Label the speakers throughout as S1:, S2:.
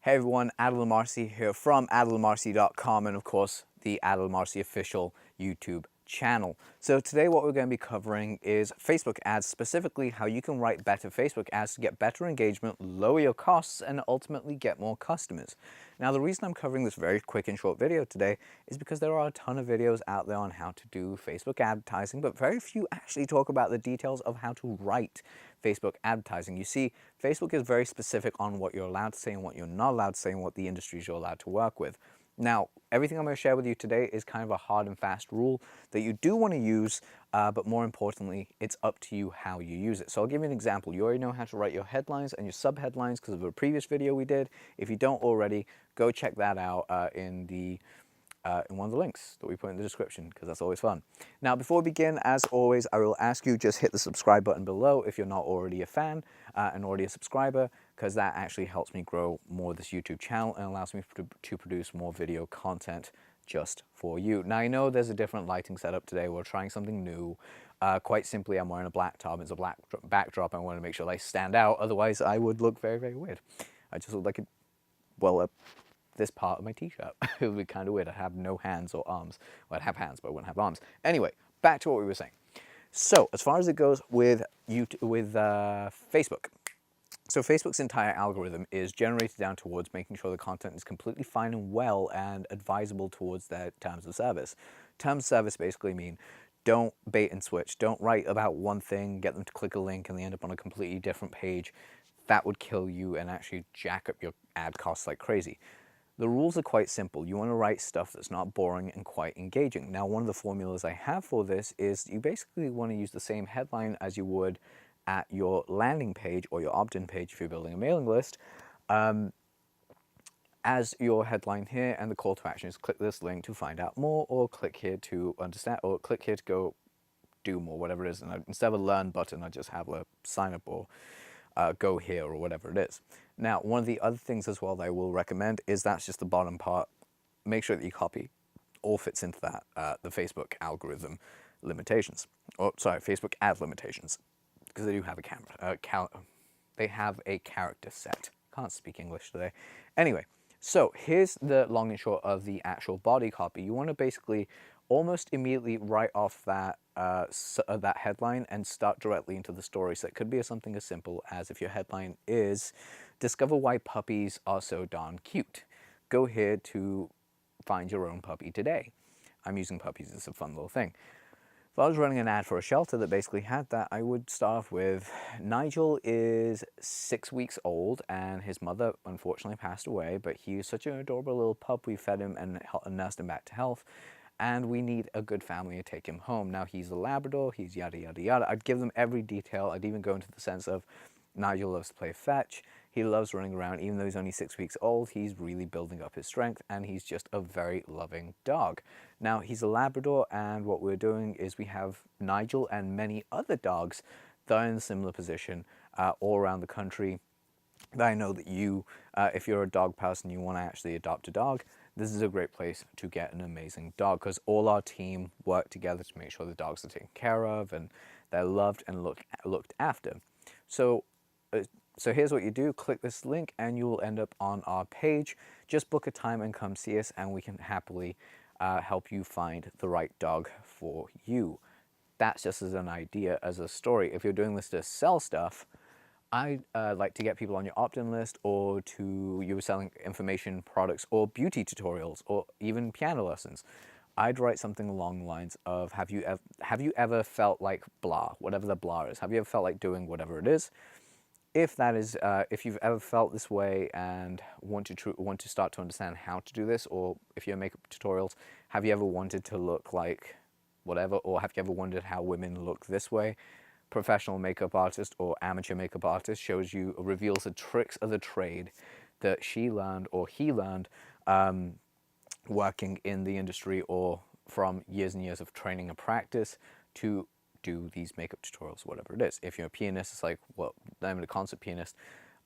S1: Hey everyone, Adil Marcy here from adilmarcy.com and of course the Adil Marcy official YouTube channel. So today what we're going to be covering is Facebook ads, specifically how you can write better Facebook ads to get better engagement, lower your costs, and ultimately get more customers. Now the reason I'm covering this very quick and short video today is because there are a ton of videos out there on how to do Facebook advertising, but very few actually talk about the details of how to write Facebook advertising. You see, Facebook is very specific on what you're allowed to say and what you're not allowed to say and what the industries you're allowed to work with. Now, everything I'm going to share with you today is kind of a hard and fast rule that you do want to use, but more importantly, it's up to you how you use it. So I'll give you an example. You already know how to write your headlines and your subheadlines because of a previous video we did. If you don't already, go check that out in one of the links that we put in the description, because that's always fun. Now, before we begin, as always, I will ask you just hit the subscribe button below if you're not already a fan and already a subscriber, because that actually helps me grow more of this YouTube channel and allows me to produce more video content just for you. Now, I know there's a different lighting setup today. We're trying something new. Quite simply, I'm wearing a black top. It's a black backdrop. I want to make sure I stand out. Otherwise, I would look very, very weird. I just look like this part of my t-shirt. It would be kind of weird. I'd have no hands or arms. Well, I'd have hands, but I wouldn't have arms. Anyway, back to what we were saying. So, as far as it goes with Facebook. So Facebook's entire algorithm is generated down towards making sure the content is completely fine and well and advisable towards their terms of service. Terms of service basically mean don't bait and switch. Don't write about one thing, get them to click a link, and they end up on a completely different page. That would kill you and actually jack up your ad costs like crazy. The rules are quite simple. You want to write stuff that's not boring and quite engaging. Now, one of the formulas I have for this is you basically want to use the same headline as you would at your landing page or your opt-in page if you're building a mailing list, as your headline here, and the call to action is click this link to find out more, or click here to understand, or click here to go do more, whatever it is. And instead of a learn button, I just have a sign up or go here or whatever it is. Now, one of the other things as well that I will recommend is that's just the bottom part. Make sure that you copy all fits into that, the Facebook algorithm limitations, or sorry, Facebook ad limitations, because they do have a they have a character set. Can't speak English today. Anyway, so here's the long and short of the actual body copy. You want to basically almost immediately write off that that headline and start directly into the story. So it could be something as simple as, if your headline is "Discover why puppies are so darn cute," go here to find your own puppy today. I'm using puppies as a fun little thing. If I was running an ad for a shelter that basically had that, I would start off with, Nigel is 6 weeks old and his mother unfortunately passed away, but he is such an adorable little pup. We fed him and nursed him back to health, and we need a good family to take him home. Now, he's a Labrador, he's yada, yada, yada. I'd give them every detail. I'd even go into the sense of, Nigel loves to play fetch. He loves running around. Even though he's only 6 weeks old, he's really building up his strength, and he's just a very loving dog. Now, he's a Labrador, and what we're doing is we have Nigel and many other dogs that are in a similar position all around the country. That I know that you, if you're a dog person, you want to actually adopt a dog, this is a great place to get an amazing dog, because all our team work together to make sure the dogs are taken care of and they're loved and looked after. So here's what you do. Click this link and you will end up on our page. Just book a time and come see us, and we can happily help you find the right dog for you. That's just as an idea, as a story. If you're doing this to sell stuff, I like to get people on your opt-in list, or you were selling information products or beauty tutorials or even piano lessons. I'd write something along the lines of, have you ever felt like blah, whatever the blah is. Have you ever felt like doing whatever it is? If that is, if you've ever felt this way and want to start to understand how to do this, or if you're makeup tutorials, have you ever wanted to look like whatever, or have you ever wondered how women look this way? Professional makeup artist or amateur makeup artist reveals the tricks of the trade that she learned or he learned working in the industry, or from years and years of training and practice to do these makeup tutorials, whatever it is. If you're a pianist, it's like, well, I'm a concert pianist.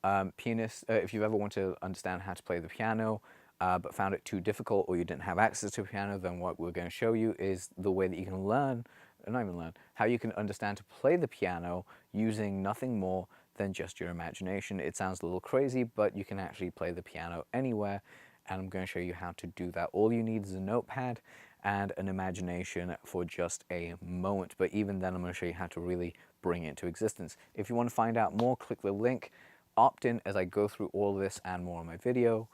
S1: If you've ever wanted to understand how to play the piano, but found it too difficult, or you didn't have access to a piano, then what we're going to show you is the way that you can learn, not even learn, how you can understand to play the piano using nothing more than just your imagination. It sounds a little crazy, but you can actually play the piano anywhere, and I'm going to show you how to do that. All you need is a notepad and an imagination for just a moment, but even then I'm going to show you how to really bring it into existence. If you want to find out more, click the link, opt in as I go through all this and more on my video,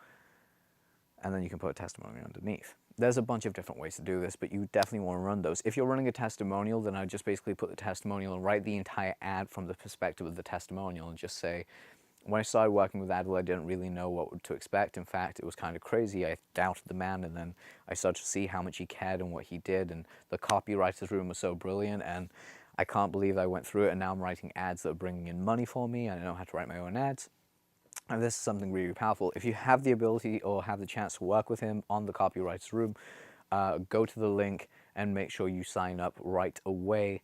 S1: and then you can put a testimonial underneath. There's a bunch of different ways to do this, but you definitely want to run those. If you're running a testimonial, then I just basically put the testimonial and write the entire ad from the perspective of the testimonial and just say, when I started working with Adil, I didn't really know what to expect. In fact, it was kind of crazy. I doubted the man, and then I started to see how much he cared and what he did, and the copywriter's room was so brilliant, and I can't believe I went through it, and now I'm writing ads that are bringing in money for me. I know how to write my own ads. And this is something really powerful. If you have the ability or have the chance to work with him on the copywriter's room, go to the link and make sure you sign up right away.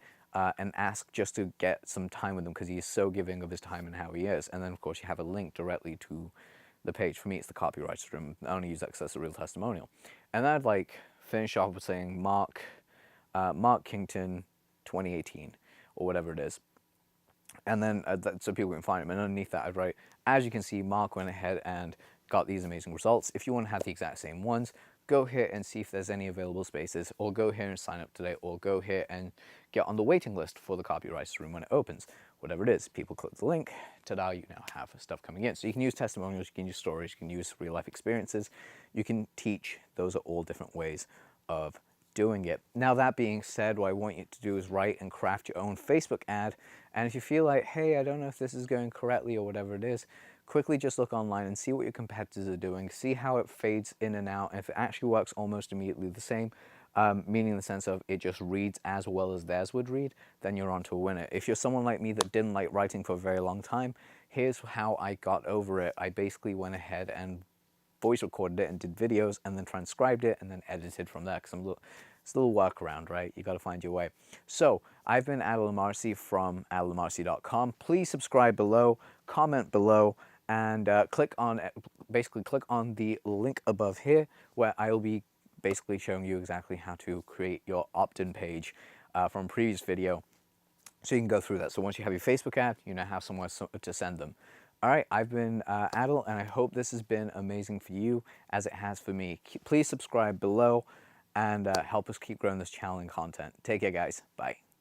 S1: And ask just to get some time with him, because he is so giving of his time and how he is. And then, of course, you have a link directly to the page. For me, it's the copywriter's room. I only use that because that's a real testimonial. And then I'd like finish off with saying Mark Kington 2018 or whatever it is. And then so people can find him. And underneath that, I'd write, as you can see, Mark went ahead and got these amazing results. If you want to have the exact same ones, go here and see if there's any available spaces, or go here and sign up today, or go here and get on the waiting list for the copywriter's room when it opens. Whatever it is, people click the link, ta-da, you now have stuff coming in. So you can use testimonials, you can use stories, you can use real life experiences, you can teach. Those are all different ways of doing it. Now, that being said, what I want you to do is write and craft your own Facebook ad. And if you feel like, hey, I don't know if this is going correctly or whatever it is, quickly just look online and see what your competitors are doing, see how it fades in and out, and if it actually works almost immediately the same, meaning in the sense of it just reads as well as theirs would read, then you're on to a winner. If you're someone like me that didn't like writing for a very long time, here's how I got over it. I basically went ahead and voice recorded it and did videos, and then transcribed it and then edited from there, because it's a little workaround, right? You got to find your way. So I've been Adil Amarsi from adilamarsi.com. Please subscribe below, comment below, and click on the link above here, where I will be basically showing you exactly how to create your opt-in page from a previous video, so you can go through that. So once you have your Facebook ad, you now have somewhere to send them. All right, I've been Adil, and I hope this has been amazing for you as it has for me. Please subscribe below and help us keep growing this channel and content. Take care, guys. Bye.